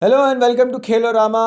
Hello and welcome to Khelorama.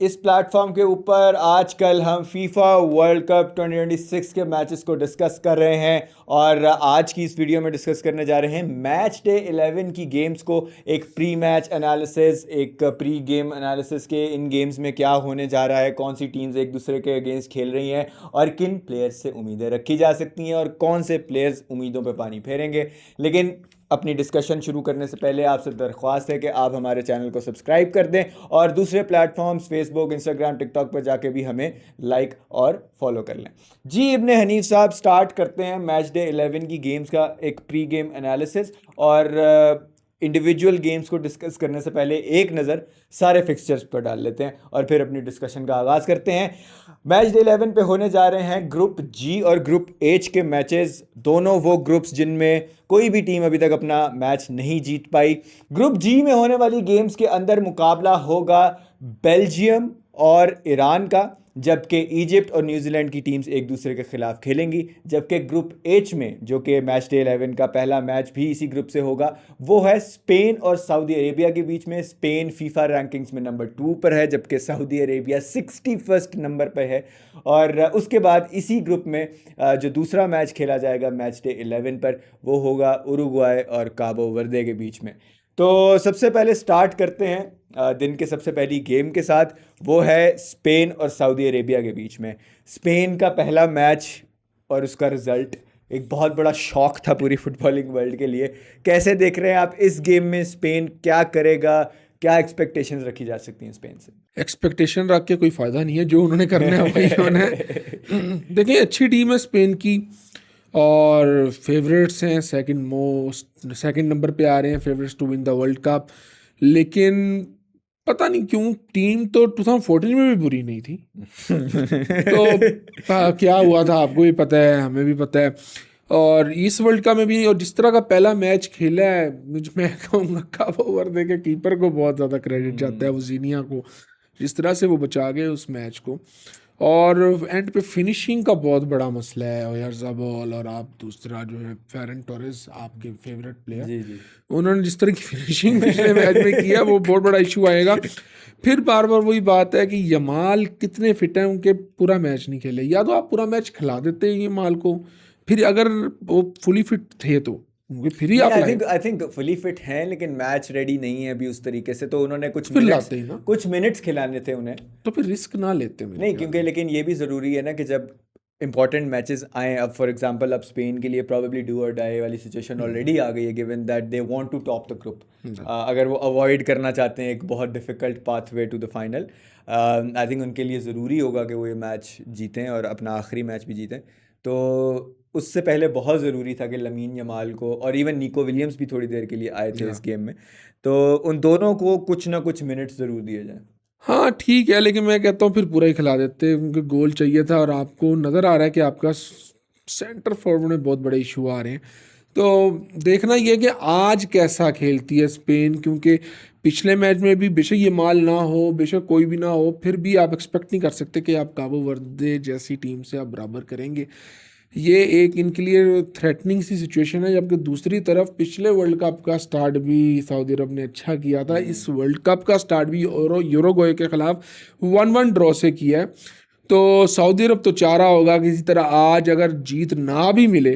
इस platform के ऊपर आजकल हम फीफा वर्ल्ड कप 2026 के मैचेस को डिस्कस कर रहे हैं और आज की इस वीडियो में डिस्कस करने जा रहे हैं मैच डे 11 की गेम्स को। एक प्री मैच एनालिसिस, एक प्री गेम एनालिसिस के इन गेम्स में क्या होने जा रहा है, कौन सी टीम्स एक दूसरे के अगेंस्ट खेल रही हैं और किन प्लेयर्स से उम्मीदें रखी जा सकती हैं और कौन से प्लेयर्स उम्मीदों पर पानी फेरेंगे। लेकिन अपनी डिस्कशन शुरू करने से पहले आपसे दरख्वास्त है कि आप हमारे चैनल को सब्सक्राइब कर दें और दूसरे प्लेटफॉर्म्स फेसबुक, इंस्टाग्राम, टिकटॉक पर जाके भी हमें लाइक और फॉलो कर लें। जी इब्ने हनीफ साहब, स्टार्ट करते हैं मैच डे 11 की गेम्स का एक प्री गेम एनालिसिस। और इंडिविजुअल गेम्स को डिस्कस करने से पहले एक नज़र सारे फिक्सचर्स पर डाल लेते हैं और फिर अपनी डिस्कशन का आगाज़ करते हैं। मैच डे 11 पे होने जा रहे हैं ग्रुप जी और ग्रुप एच के मैचेस। दोनों वो ग्रुप्स जिनमें कोई भी टीम अभी तक अपना मैच नहीं जीत पाई। ग्रुप जी में होने वाली गेम्स के अंदर मुकाबला होगा बेल्जियम और ईरान का, जबकि इजिप्ट और न्यूजीलैंड की टीम्स एक दूसरे के खिलाफ खेलेंगी। जबकि ग्रुप एच में, जो कि मैच डे 11 का पहला मैच भी इसी ग्रुप से होगा, वो है स्पेन और सऊदी अरेबिया के बीच में। स्पेन फीफा रैंकिंग्स में नंबर 2 पर है, जबकि सऊदी अरेबिया 61st नंबर पर है। और उसके बाद इसी ग्रुप में जो दूसरा मैच खेला जाएगा मैच डे 11 पर, वो होगा उरुग्वाय और काबो वर्दे के बीच में। तो सबसे पहले स्टार्ट करते हैं दिन के सबसे पहली गेम के साथ। वो है स्पेन और सऊदी अरेबिया के बीच में। स्पेन का पहला मैच और उसका रिजल्ट एक बहुत बड़ा शॉक था पूरी फुटबॉलिंग वर्ल्ड के लिए। कैसे देख रहे हैं आप इस गेम में? स्पेन क्या करेगा? क्या एक्सपेक्टेशंस रखी जा सकती हैं स्पेन से? एक्सपेक्टेशन रख के कोई फ़ायदा नहीं है, जो उन्होंने करना है वही होना है। देखिए, अच्छी टीम है स्पेन की और फेवरेट्स हैं, सेकंड नंबर पे आ रहे हैं favourites to win the world cup. लेकिन पता नहीं क्यों टीम तो 2014 में भी बुरी नहीं थी। तो क्या हुआ था आपको भी पता है, हमें भी पता है। और इस वर्ल्ड कप में भी, और जिस तरह का पहला मैच खेला है, मैं कहूँगा काबो वर्दे के कीपर को बहुत ज़्यादा क्रेडिट जाता है, वजीनिया को, जिस तरह से वो बचा गए उस मैच को। और एंड पे फिनिशिंग का बहुत बड़ा मसला है। ओयारज़ाबाल और आप दूसरा जो है फेरन टोरेस, आपके फेवरेट प्लेयर, जी जी। उन्होंने जिस तरह की फिनिशिंग पिछले मैच में किया, वो बहुत बड़ा इशू आएगा। फिर बार बार वही बात है कि यमाल कितने फिट हैं, उनके पूरा मैच नहीं खेले। या तो आप पूरा मैच खिला देते हैं यमाल को, फिर अगर वो फुली फिट थे तो फिर ही नहीं, आप लाए, आई थिंक फुली फिट हैं लेकिन मैच रेडी नहीं है अभी उस तरीके से, तो उन्होंने तो फिर लाते ही ना, कुछ मिनट्स खिलाने थे उन्हें। तो फिर रिस्क ना लेते मेरे नहीं, ख्याल क्योंकि में। लेकिन ये भी ज़रूरी है ना कि जब इंपॉर्टेंट मैचेस आए, अब फॉर एग्जांपल अब स्पेन के लिए प्रॉब्ली डू और डाई वाली सिचुएशन ऑलरेडी आ गई है, given that they want to top the group. अगर वो अवॉइड करना चाहते हैं एक बहुत difficult pathway to the final, I think उनके लिए ज़रूरी होगा कि वो ये मैच जीतें और अपना आखिरी मैच भी जीतें। तो उससे पहले बहुत ज़रूरी था कि लमीन यमाल को, और इवन निको विलियम्स भी थोड़ी देर के लिए आए थे या इस गेम में, तो उन दोनों को कुछ ना कुछ मिनट्स ज़रूर दिए जाएं। हाँ ठीक है, लेकिन मैं कहता हूँ फिर पूरा ही खिला देते, क्योंकि गोल चाहिए था और आपको नज़र आ रहा है कि आपका सेंटर फॉरवर्ड में बहुत बड़े इशू आ रहे हैं। तो देखना ये है कि आज कैसा खेलती है स्पेन, क्योंकि पिछले मैच में भी बेशक ये माल ना हो, बेशक कोई भी ना हो, फिर भी आप एक्सपेक्ट नहीं कर सकते कि आप काबो वर्दे जैसी टीम से आप बराबर करेंगे। ये एक इनके लिए थ्रेटनिंग सी सिचुएशन है। जबकि दूसरी तरफ पिछले वर्ल्ड कप का स्टार्ट भी सऊदी अरब ने अच्छा किया था, इस वर्ल्ड कप का स्टार्ट भी यूरुग्वे के खिलाफ 1-1 ड्रॉ से किया है। तो सऊदी अरब तो चाह रहा होगा किसी तरह आज अगर जीत ना भी मिले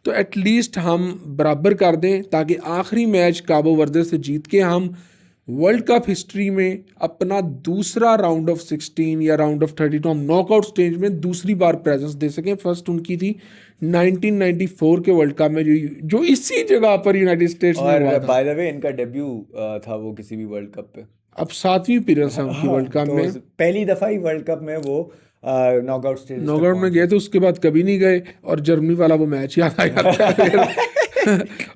तो एटलीस्ट हम बराबर कर दें, ताकि आखिरी मैच काबो वर्दे से जीत के हम वर्ल्ड कप हिस्ट्री में अपना दूसरा राउंड ऑफ 16 या राउंड ऑफ 32, हम नॉकआउट स्टेज में दूसरी बार प्रेजेंस दे सकें। फर्स्ट उनकी थी 1994 के वर्ल्ड कप में, जो इसी जगह पर यूनाइटेड स्टेट्स में हुआ और था। बाय द वे इनका डेब्यू था वो किसी भी वर्ल्ड कप पे। अब 7वीं पीरियड्स है उनकी वर्ल्ड हाँ, कप तो में। पहली दफ़ा ही वर्ल्ड कप में वो नॉकआउट स्टेज तक नॉकआउट में पहुंचे गए थे। तो उसके बाद कभी नहीं गए, और जर्मनी वाला वो मैच याद आ जाता है फिर।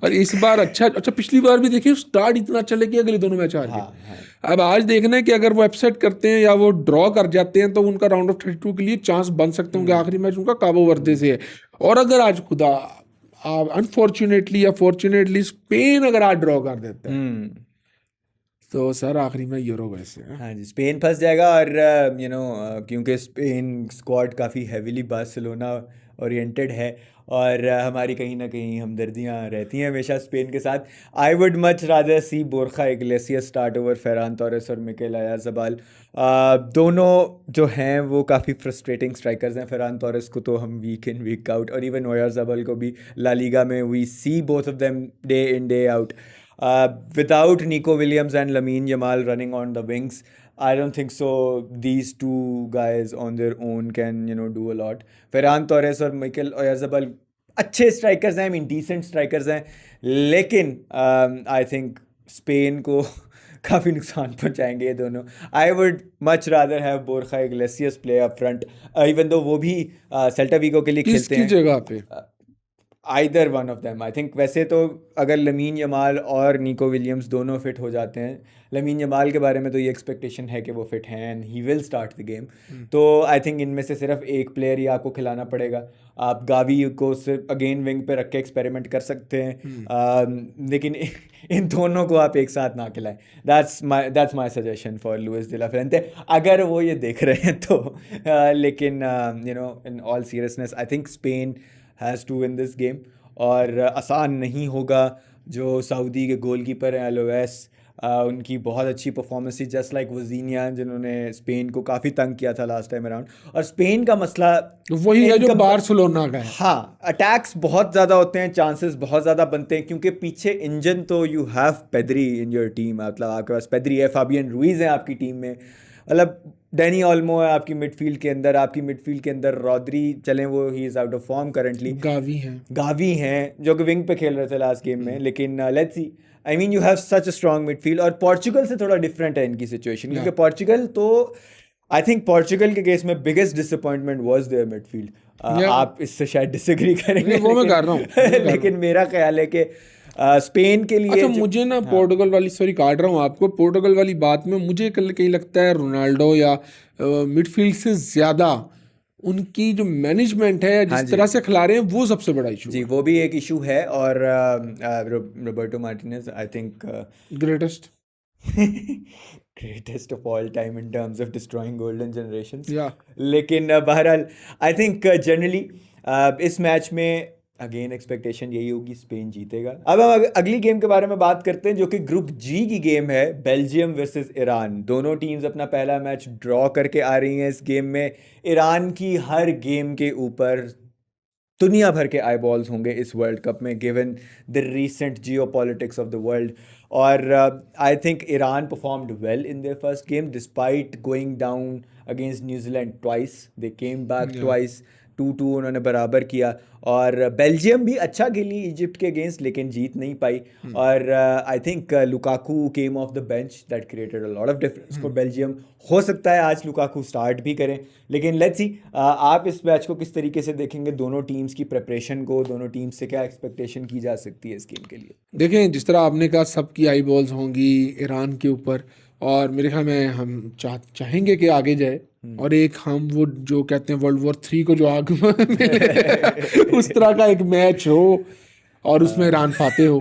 और इस बार अच्छा पिछली बार भी देखिए स्टार्ट इतना अच्छा लेके अगले दोनों मैच हार गए। हाँ हाँ। अब आज देखना है कि अगर वो अपसेट करते हैं या वो ड्रॉ कर जाते हैं तो उनका राउंड ऑफ 32 के लिए चांस बन सकते हैं, उनका आखिरी मैच उनका काबो वर्दे से है। और अगर आज खुदा अनफॉर्चुनेटली या फॉर्चुनेटली स्पेन अगर आज ड्रॉ कर देता है हम्म। तो सर आखिरी में यूरुग्वे से है। हाँ जी, स्पेन फंस जाएगा। और क्योंकि स्पेन स्क्वाड काफ़ी हैवीली बार्सिलोना ओरिएंटेड है और हमारी कहीं ना कहीं हमदर्दियाँ रहती हैं हमेशा स्पेन के साथ। I would much rather see Borja Iglesias start over Ferran Torres और मिकेल अयारज़ाबाल। दोनों जो हैं वो काफ़ी फ्रस्ट्रेटिंग स्ट्राइकर्स हैं। फेरान टोरेस को तो हम वीक इन वीक आउट, और इवन ओयारज़ाबाल को भी ला लीगा में we see both of them day in day out. Without Nico Williams and Lamine Yamal running on the wings, I don't think so. These two guys on their own can, do a lot. Ferran Torres और Mikel Oyarzabal अच्छे strikers हैं, I mean decent strikers हैं, लेकिन आई think Spain को काफ़ी नुकसान पहुंचाएंगे ये दोनों। I would much rather have Borja Iglesias play up front, even though वो भी सेल्टा वीगो के लिए खेलते किसकी हैं। जगह पे? Either one of them I think. वैसे तो अगर लमीन यमाल और निको विलियम्स दोनों फिट हो जाते हैं, लमीन यमाल के बारे में तो ये एक्सपेक्टेशन है कि वो फिट हैं and he will start the game, तो आई थिंक इनमें से सिर्फ एक प्लेयर ही आपको खिलाना पड़ेगा। आप गावी को सिर्फ अगेन विंग पे रख के एक्सपेरिमेंट कर सकते हैं, लेकिन इन दोनों को आप एक साथ ना खिलाएं। That's my suggestion for Luis de la Fuente, अगर वो ये देख रहे हैं तो। लेकिन in all seriousness I think Spain has to win this game, और आसान नहीं होगा। जो सऊदी के गोलकीपर हैं अलोवेस, उनकी बहुत अच्छी परफॉर्मेंस थी, जस्ट लाइक वजीनिया जिन्होंने स्पेन को काफ़ी तंग किया था लास्ट टाइम अराउंड। और स्पेन का मसला वही है जो बार्सिलोना का है। हाँ, अटैक्स बहुत ज़्यादा होते हैं, चांसेस बहुत ज़्यादा बनते हैं, क्योंकि पीछे इंजन तो you have Pedri in your team. मतलब आपके पास पेद्री है, फाबियन रुइज है आपकी टीम में, मतलब डैनी ऑल्मो है आपकी मिडफील्ड के अंदर, आपकी मिडफील्ड के अंदर रॉड्री चलें, वो he is out of form currently. Gavi हैं जो कि विंग पे खेल रहे थे लास्ट गेम में, लेकिन let's see, I mean you have such a strong midfield. और पोर्चुगल से थोड़ा डिफरेंट है इनकी सिचुएशन, क्योंकि पोर्चुगल तो आई थिंक पोर्चुगल के केस में biggest disappointment was their midfield. आप इससे शायद डिसएग्री करेंगे, वो मैं कर रहा हूँ लेकिन मेरा ख्याल है कि स्पेन के लिए अच्छा मुझे ना पोर्टुगल वाली, सॉरी काट रहा हूँ आपको, पोर्टुगल वाली बात में मुझे कहीं लगता है रोनाल्डो या मिडफील्ड से ज़्यादा उनकी जो मैनेजमेंट है, जिस तरह से खिला रहे हैं, वो सबसे बड़ा इशू जी, वो भी एक इशू है। और Roberto Martinez I think greatest of all time in terms of destroying golden generations. लेकिन बहरहाल आई थिंक जनरली इस मैच में अगेन एक्सपेक्टेशन यही होगी स्पेन जीतेगा। अब हम अगली गेम के बारे में बात करते हैं, जो कि ग्रुप जी की गेम है, बेल्जियम वर्सेस ईरान। दोनों टीम्स अपना पहला मैच ड्रॉ करके आ रही हैं इस गेम में। ईरान की हर गेम के ऊपर दुनिया भर के आईबॉल्स होंगे इस वर्ल्ड कप में, given the recent geopolitics of the world. और I think Iran performed well in their first game despite going down against New Zealand twice, they came back twice, 2-2 उन्होंने बराबर किया। और बेल्जियम भी अच्छा खेली इजिप्ट के अगेंस्ट, लेकिन जीत नहीं पाई। और I think Lukaku came of the bench, that created a lot of difference for Belgium. हो सकता है आज लुकाकू स्टार्ट भी करें, लेकिन लेट्स सी। आप इस मैच को किस तरीके से देखेंगे, दोनों टीम्स की प्रिपरेशन को, दोनों टीम्स से क्या एक्सपेक्टेशन की जा सकती है इस गेम के लिए? देखें, जिस तरह आपने कहा सबकी आई बॉल्स होंगी ईरान के ऊपर, और मेरे ख्याल में हम चाहेंगे कि आगे जाए, और एक हम वो जो कहते हैं वर्ल्ड वॉर 3 को जो आग मिले उस तरह का एक मैच हो और उसमें ईरान फाते हो।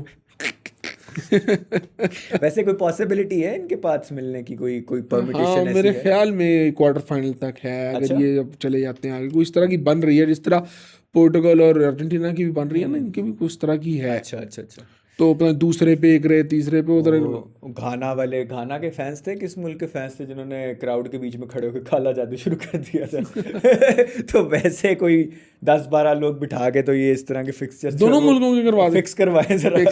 वैसे कोई पॉसिबिलिटी है इनके पास मिलने की, कोई परमिटेशन? हाँ, मेरे ख्याल में क्वार्टर फाइनल तक है। अगर ये अब चले जाते हैं आगे, कोई इस तरह की बन रही है जिस तरह पोर्टुगल और अर्जेंटीना की भी बन रही है ना, इनकी भी कुछ तरह की है। अच्छा। तो अपना दूसरे पे एक रहे, तीसरे पे उधर। घाना के फैंस थे, किस मुल्क के फैंस थे जिन्होंने क्राउड के बीच में खड़े होकर काला जादू शुरू कर दिया था? तो वैसे कोई 10-12 लोग बिठा के तो ये इस तरह के फिक्सचर्स दोनों मुल्कों के फिक्स करवाए जरा।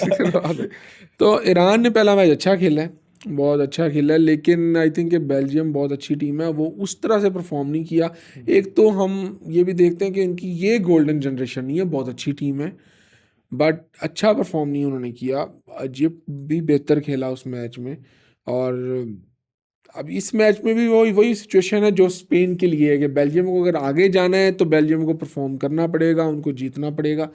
तो ईरान ने पहला मैच अच्छा खेला है, बहुत अच्छा खेला है, लेकिन आई थिंक बेल्जियम बहुत अच्छी टीम है, वो उस तरह से परफॉर्म नहीं किया। एक तो हम ये भी देखते हैं कि इनकी ये गोल्डन जनरेशन नहीं है, बहुत अच्छी टीम है, बट अच्छा परफॉर्म नहीं उन्होंने किया। इजिप्ट भी बेहतर खेला उस मैच में, और अब इस मैच में भी वही सिचुएशन है जो स्पेन के लिए है कि बेल्जियम को अगर आगे जाना है तो बेल्जियम को परफॉर्म करना पड़ेगा, उनको जीतना पड़ेगा।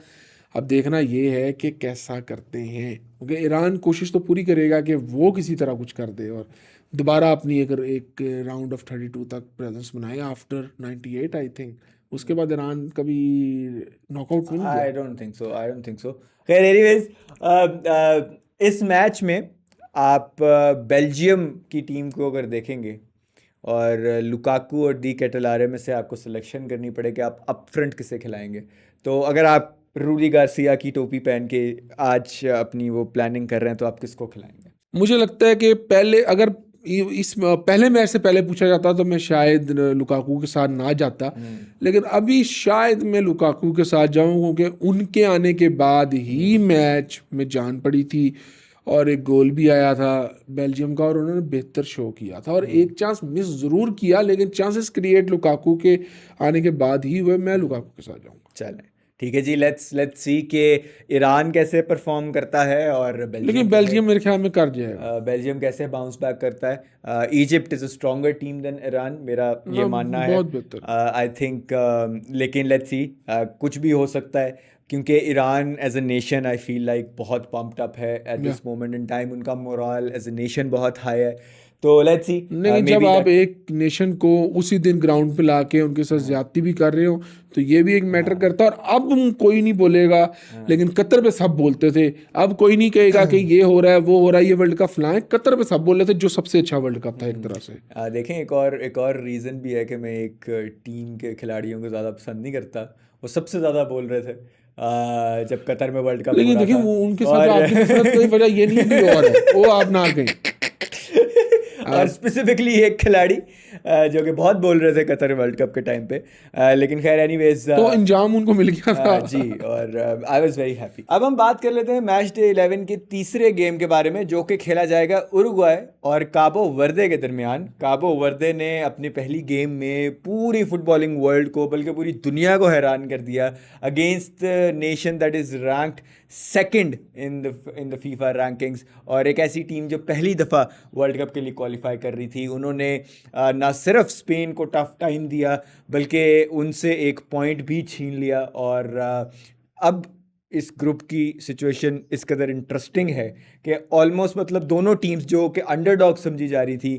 अब देखना ये है कि कैसा करते हैं, क्योंकि ईरान कोशिश तो पूरी करेगा कि वो किसी तरह कुछ कर दे और दोबारा अपनी एक राउंड ऑफ 32 तक प्रेजेंस बनाए आफ्टर 98 आई थिंक। उसके बाद ईरान कभी नॉकआउट नहीं? I don't think so. खैर एनीवेज, इस मैच में आप बेल्जियम की टीम को अगर देखेंगे और लुकाकू और डी कैटलारे में से आपको सिलेक्शन करनी पड़े कि आप अप फ्रंट किसे खिलाएंगे, तो अगर आप रूडी गार्सिया की टोपी पहन के आज अपनी वो प्लानिंग कर रहे हैं, तो आप किसको खिलाएंगे? मुझे लगता है कि पहले अगर इस पहले मैच से पहले पूछा जाता तो मैं शायद लुकाकू के साथ ना जाता, लेकिन अभी शायद मैं लुकाकू के साथ जाऊं क्योंकि उनके आने के बाद ही मैच में जान पड़ी थी और एक गोल भी आया था बेल्जियम का और उन्होंने बेहतर शो किया था और एक चांस मिस ज़रूर किया, लेकिन चांसेस क्रिएट लुकाकू के आने के बाद ही हुए। मैं लुकाकू के साथ जाऊंगा। चलें, ठीक है जी, लेट्स सी कि ईरान कैसे परफॉर्म करता है और लेकिन बेल्जियम मेरे ख्याल में कर जाएगा। बेल्जियम कैसे बाउंस बैक करता है। Egypt is a stronger team than Iran, मेरा ये मानना है। बहुत बेहतर। आई थिंक लेकिन लेट्स सी, कुछ भी हो सकता है क्योंकि Iran as a nation I feel like बहुत पम्प्ड अप है at this moment in time. उनका मोरल एज अ नेशन बहुत हाई है, तो लेट्स सी। लेकिन जब आप एक नेशन को उसी दिन ग्राउंड पे लाके उनके साथ ज्यादती भी कर रहे हो तो ये भी एक मैटर करता है। और अब कोई नहीं बोलेगा, लेकिन कतर पे सब बोलते थे, अब कोई नहीं कहेगा कि ये हो रहा है वो हो रहा है ये वर्ल्ड कप फलाएं। कतर पे सब बोल रहे थे, जो सबसे अच्छा वर्ल्ड कप था एक तरह से। देखें, एक और रीज़न भी है कि मैं एक टीम के खिलाड़ियों को ज़्यादा पसंद नहीं करता। वो सबसे ज़्यादा बोल रहे थे जब कतर में वर्ल्ड कप हो लेकिन रहा देखिए था। वो उनके साथ आपकी नफरत की वजह ये नहीं कि और है, वो आप ना कहें। और स्पेसिफिकली एक खिलाड़ी जो कि बहुत बोल रहे थे कतर वर्ल्ड कप के टाइम पे, लेकिन खैर एनीवेज तो अंजाम उनको मिल गया था। जी, और आई वाज वेरी हैप्पी। अब हम बात कर लेते हैं मैच डे 11 के तीसरे गेम के बारे में, जो कि खेला जाएगा उरुग्वाय और काबो वर्दे के दरमियान। काबो वर्दे ने अपनी पहली गेम में पूरी फुटबॉलिंग वर्ल्ड को, बल्कि पूरी दुनिया को हैरान कर दिया against nation that is ranked second in the FIFA rankings, और एक ऐसी टीम जो पहली दफ़ा वर्ल्ड कप के लिए क्वालिफाई कर रही थी। उन्होंने ना सिर्फ स्पेन को टफ टाइम दिया बल्कि उनसे एक पॉइंट भी छीन लिया। और अब इस ग्रुप की सिचुएशन इस कदर इंटरेस्टिंग है कि ऑलमोस्ट मतलब दोनों टीम्स जो कि अंडरडॉग समझी जा रही थी,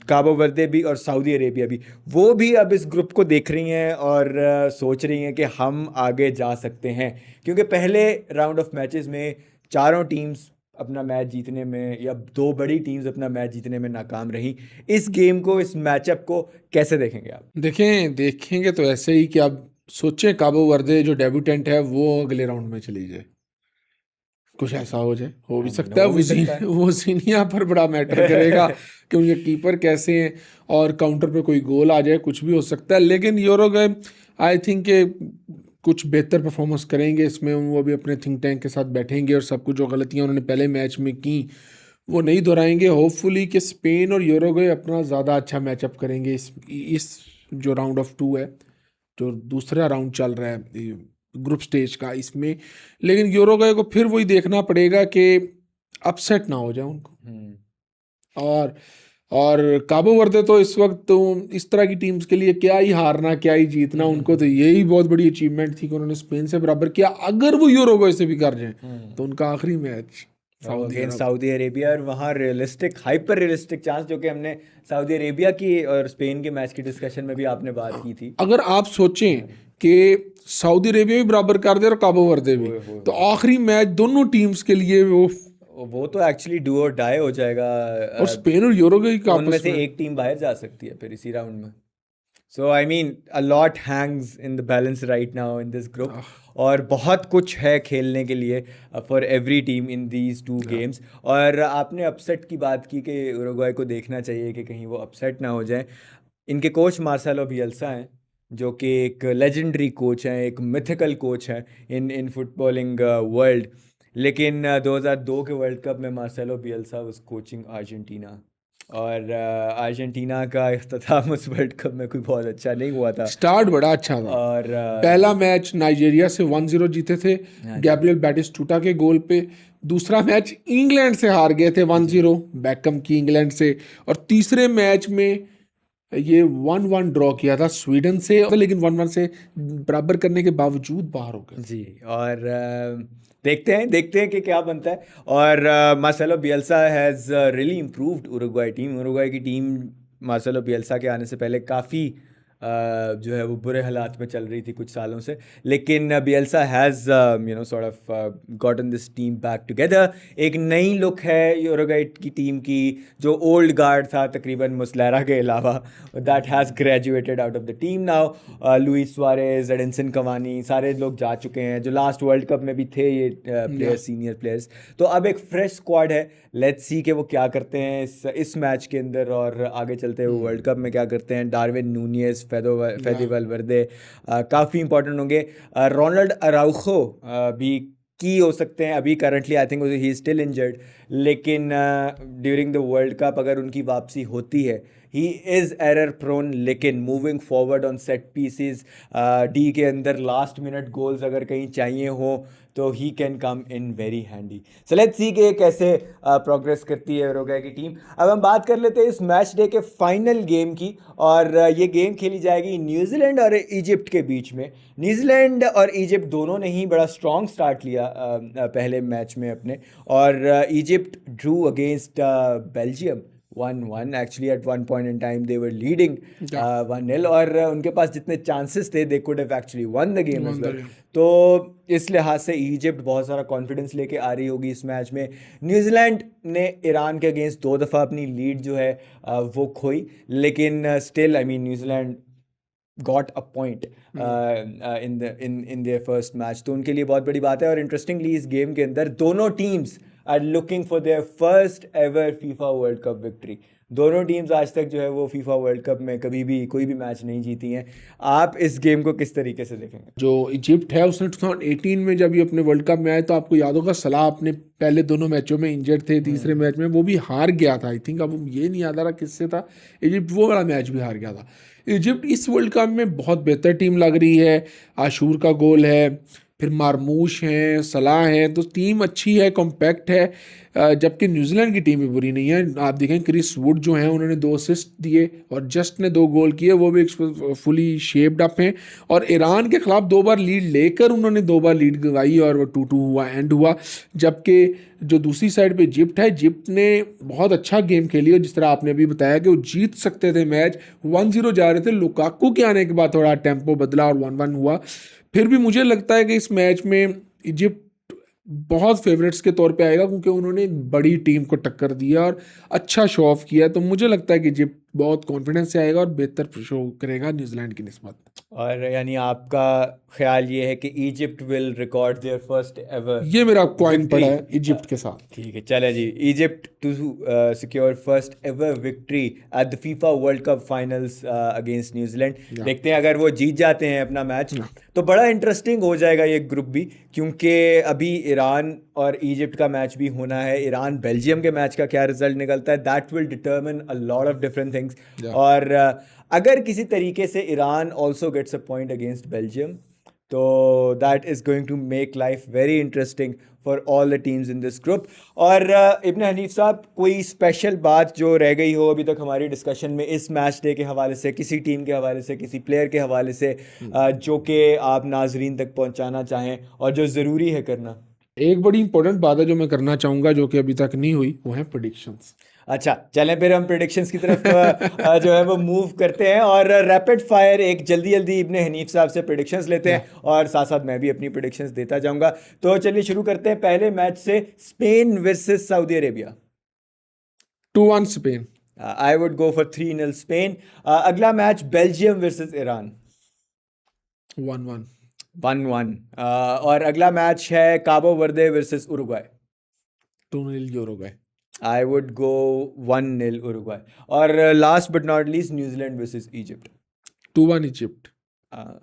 काबो वर्दे भी और सऊदी अरेबिया भी, वो भी अब इस ग्रुप को देख रही हैं और सोच रही हैं कि हम आगे जा सकते हैं। क्योंकि पहले राउंड ऑफ मैचेस में चारों टीम्स अपना मैच जीतने में, या दो बड़ी टीम्स अपना मैच जीतने में नाकाम रही। इस गेम को, इस मैचअप को कैसे देखेंगे आप? देखेंगे तो ऐसे ही कि आप सोचें काबो वर्दे जो डेब्यूटेंट है वो अगले राउंड में चली जाए, कुछ ऐसा हो जाए, हो भी सकता है। वो सीनिया पर बड़ा मैटर करेगा कि उनके कीपर कैसे हैं और काउंटर पे कोई गोल आ जाए, कुछ भी हो सकता है। लेकिन यूरुग्वे आई थिंक के कुछ बेहतर परफॉर्मेंस करेंगे इसमें। वो भी अपने थिंक टैंक के साथ बैठेंगे और सब कुछ जो गलतियां उन्होंने पहले मैच में की वो नहीं दोहराएंगे। होपफुली कि स्पेन और यूरुग्वे अपना ज़्यादा अच्छा मैचअप करेंगे इस जो राउंड ऑफ 2 है, जो दूसरा राउंड चल रहा है ग्रुप स्टेज का इसमें। लेकिन यूरुग्वे को फिर वही देखना पड़ेगा कि अपसेट ना हो जाए उनको। और काबो वर्दे तो इस वक्त तो इस तरह की टीम्स के लिए क्या ही हारना क्या ही जीतना, उनको तो यही बहुत बड़ी अचीवमेंट थी कि उन्होंने स्पेन से बराबर किया। अगर वो यूरुग्वे से भी कर जाए तो उनका आखिरी मैच सऊदी अरेबिया, और वहाँ रियलिस्टिक, हाइपर रियलिस्टिक चांस, जो कि हमने सऊदी अरेबिया की और स्पेन के मैच की डिस्कशन में भी आपने बात की थी। अगर आप सोचें कि सऊदी अरेबिया भी बराबर कर दे और काबो वर्दे भी, तो आखिरी मैच दोनों टीम्स के लिए वो तो एक्चुअली डू और डाई हो जाएगा। और स्पेन और यूरुग्वे का उनमें से एक टीम बाहर जा सकती है फिर इसी राउंड में। So I mean a lot hangs in the balance right now in this group, और बहुत कुछ है खेलने के लिए for every team in these 2 games. और आपने अपसेट की बात की कि उरुग्वे को देखना चाहिए कि कहीं वो अपसेट ना हो जाए। इनके कोच मार्सेलो बिएल्सा हैं, जो कि एक लेजेंडरी कोच हैं, एक मिथिकल कोच हैं इन फुटबॉलिंग वर्ल्ड। लेकिन 2002 के वर्ल्ड कप में मार्सेलो बिएल्सा वाज कोचिंग अर्जेंटीना, और अर्जेंटीना का इख्तिताम उस वर्ल्ड कप में कोई बहुत अच्छा नहीं हुआ था। स्टार्ट बड़ा अच्छा था, और पहला मैच नाइजीरिया से 1-0 जीते थे गैब्रियल बैटिस्टूटा के गोल पे। दूसरा मैच इंग्लैंड से हार गए थे 1-0 बैकम की इंग्लैंड से। और तीसरे मैच में ये 1-1 ड्रॉ किया था स्वीडन से, लेकिन 1-1 से बराबर करने के बावजूद बाहर हो गए जी। और देखते हैं कि क्या बनता है। और Marcelo Bielsa has really improved Uruguay team. Uruguay की टीम मार्सेलो बिएल्सा के आने से पहले काफ़ी जो है वो बुरे हालात में चल रही थी कुछ सालों से, लेकिन Bielsa has sort of gotten this team back together. एक नई लुक है यूरुग्वे की टीम की, जो ओल्ड गार्ड था तकरीबन मुस्लेरा के अलावा, that has graduated out of the team now. Luis Suarez, Edinson Cavani, सारे लोग जा चुके हैं जो लास्ट वर्ल्ड कप में भी थे, ये प्लेयर्स, सीनियर प्लेयर्स। तो अब एक फ्रेश स्क्वाड है, लेट्स सी कि वो क्या करते हैं इस मैच के अंदर, और आगे चलते हुए वर्ल्ड कप में क्या करते हैं। डार्विन नूनियस, फेदी वलवर्दे काफ़ी इंपॉर्टेंट होंगे। रोनाल्ड अराउखो भी की हो सकते हैं अभी currently, I think he still injured, लेकिन ड्यूरिंग द वर्ल्ड कप अगर उनकी वापसी होती है, ही इज़ एरर प्रोन, लेकिन moving forward on set pieces, D के अंदर लास्ट मिनट गोल्स अगर कहीं चाहिए हो तो he can come in very handy. So let's see कि कैसे प्रोग्रेस करती है यूरुग्वे की टीम। अब हम बात कर लेते हैं इस मैच डे के फाइनल गेम की, और ये गेम खेली जाएगी न्यूजीलैंड और इजिप्ट के बीच में। न्यूजीलैंड और इजिप्ट दोनों ने ही बड़ा स्ट्रॉन्ग स्टार्ट लिया पहले मैच में अपने, और Egypt drew against Belgium 1-1। Actually at one point in time they were leading 1-0, और उनके पास जितने चांसेस थे they could have actually won the game as well. तो इस लिहाज से इजिप्ट बहुत सारा कॉन्फिडेंस लेके आ रही होगी इस मैच में। न्यूजीलैंड ने ईरान के अगेंस्ट 2 दफ़ा अपनी लीड जो है वो खोई, लेकिन still I mean New Zealand got a point in their first match, तो उनके लिए बहुत बड़ी बात है। और इंटरेस्टिंगली इस गेम के अंदर दोनों teams are looking for their first ever FIFA world cup victory. दोनों टीम्स आज तक जो है वो फीफा वर्ल्ड कप में कभी भी कोई भी मैच नहीं जीती हैं। आप इस गेम को किस तरीके से देखेंगे? जो इजिप्ट है उसने 2018 में जब ये अपने वर्ल्ड कप में आए तो आपको याद होगा सलाह अपने पहले दोनों मैचों में इंजर्ड थे, तीसरे मैच में वो भी हार गया था आई थिंक, अब ये नहीं याद आ रहा किससे था। इजिप्ट वो वाला मैच भी हार गया था। इजिप्ट इस वर्ल्ड कप में बहुत बेहतर टीम लग रही है। आशूर का गोल है, फिर मारमूश हैं, सलाह हैं, तो टीम अच्छी है, कॉम्पैक्ट है। जबकि न्यूजीलैंड की टीम भी बुरी नहीं है। आप देखें क्रिस वुड जो हैं उन्होंने 2 असिस्ट दिए और जस्ट ने 2 गोल किए, वो भी फुली शेप्ड अप हैं। और ईरान के खिलाफ 2 बार लीड लेकर उन्होंने 2 बार लीड गंवाई और वो 2-2 हुआ, एंड हुआ। जबकि जो दूसरी साइड पे इजिप्ट है, इजिप्ट ने बहुत अच्छा गेम खेली और जिस तरह आपने अभी बताया कि वो जीत सकते थे मैच, 1-0 जा रहे थे, लुकाकू के आने के बाद थोड़ा टेम्पो बदला और 1-1 हुआ। फिर भी मुझे लगता है कि इस मैच में इजिप्ट बहुत फेवरेट्स के तौर पे आएगा क्योंकि उन्होंने बड़ी टीम को टक्कर दिया और अच्छा शो ऑफ किया। तो मुझे लगता है कि इजिप्ट बहुत कॉन्फिडेंस से आएगा और बेहतर शो करेगा न्यूजीलैंड की निस्बत। और यानी आपका ख्याल ये है कि Egypt will record their first ever, ये मेरा पॉइंट पड़ा है इजिप्ट के साथ। ठीक है, चले जी, Egypt to secure first ever victory at the FIFA world Cup finals against New Zealand. देखते हैं अगर वो जीत जाते हैं अपना मैच तो बड़ा इंटरेस्टिंग हो जाएगा ये ग्रुप भी, क्योंकि अभी ईरान और इजिप्ट का मैच भी होना है। ईरान बेल्जियम के मैच का क्या रिजल्ट निकलता है, that will determine a lot of different things. और अगर किसी तरीके से Iran also gets a point against Belgium, तो that is going to make life very interesting for all the teams in this group. और इब्न हनीफ साहब, कोई स्पेशल बात जो रह गई हो अभी तक हमारी डिस्कशन में इस मैच डे के हवाले से, किसी टीम के हवाले से, किसी प्लेयर के हवाले से, जो कि आप नाजरीन तक पहुंचाना चाहें और जो ज़रूरी है करना? एक बड़ी इंपॉर्टेंट बात है जो मैं करना चाहूँगा जो कि अभी तक नहीं हुई, वो है प्रेडिक्शंस। अच्छा, चलें फिर हम प्रेडिक्शंस की तरफ जो है वो मूव करते हैं और रैपिड फायर एक जल्दी जल्दी इब्ने हनीफ साहब से प्रेडिक्शंस लेते हैं और साथ साथ मैं भी अपनी प्रेडिक्शंस देता जाऊंगा। तो चलिए शुरू करते हैं पहले मैच से, Spain versus Saudi Arabia. 2-1 Spain. I would go for 3-0 Spain. अगला मैच बेल्जियम वर्सेस ईरान। 1-1। 1-1। और अगला मैच है Cabo Verde versus Uruguay. 2-0 Uruguay. I would go 1-0 Uruguay. और last but not least New Zealand versus Egypt. 2-1 Egypt.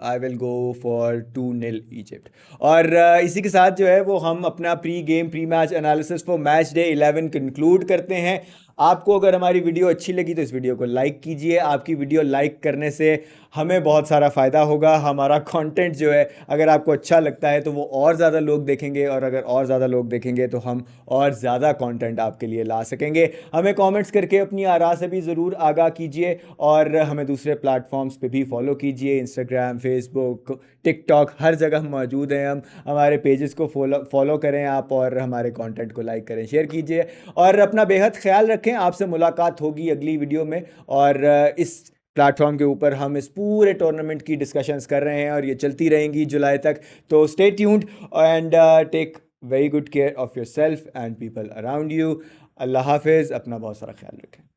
I will go for 2-0 Egypt. और इसी के साथ जो है वो हम अपना pre game pre match analysis for match day 11 conclude करते हैं। आपको अगर हमारी वीडियो अच्छी लगी तो इस वीडियो को लाइक कीजिए। आपकी वीडियो लाइक करने से हमें बहुत सारा फ़ायदा होगा। हमारा कंटेंट जो है अगर आपको अच्छा लगता है तो वो और ज़्यादा लोग देखेंगे, और अगर और ज़्यादा लोग देखेंगे तो हम और ज़्यादा कंटेंट आपके लिए ला सकेंगे। हमें कमेंट्स करके अपनी आरा से भी ज़रूर आगाह कीजिए और हमें दूसरे प्लेटफॉर्म्स पे भी फॉलो कीजिए, इंस्टाग्राम, फेसबुक, टिकटॉक, हर जगह मौजूद हैं हम। हमारे पेजेस को फॉलो करें आप और हमारे कंटेंट को लाइक करें, शेयर कीजिए और अपना बेहद ख्याल रखें। आपसे मुलाकात होगी अगली वीडियो में और इस प्लेटफॉर्म के ऊपर हम इस पूरे टूर्नामेंट की डिस्कशंस कर रहे हैं और ये चलती रहेंगी जुलाई तक। तो stay tuned and take very good care of yourself and people around you. अल्लाह हाफिज़, अपना बहुत सारा ख्याल रखें।